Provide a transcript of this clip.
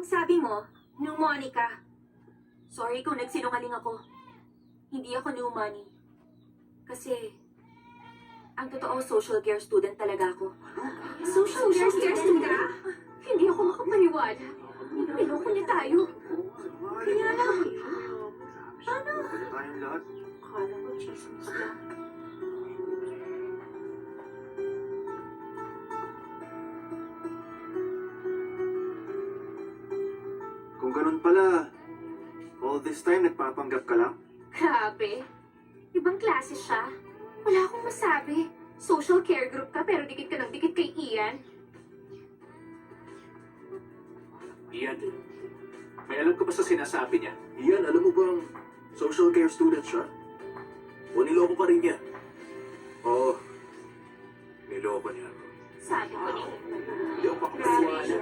sabi mo, pneumonica. Sorry kung nagsinungaling ako. Hindi ako pneumonia. Kasi, ang totoo, social care student talaga ako. Social care student? Hindi ako makapaniwala. Niloko niya tayo. Kaya lang, Paano? Tayong lahat. akala ko chismis lang. Kung ganun pala, all this time nagpapanggap ka lang? Grabe. Ibang klase siya. Wala akong masabi. Social care group ka pero dikit ka ng dikit kay Ian. Ian, may alam ka ba sa sinasabi niya? Iyan, alam mo bang social care student siya? O niloko ka rin niya? Oo, niloko niya ako. Sabi ko din. Hindi ako makapaniwala.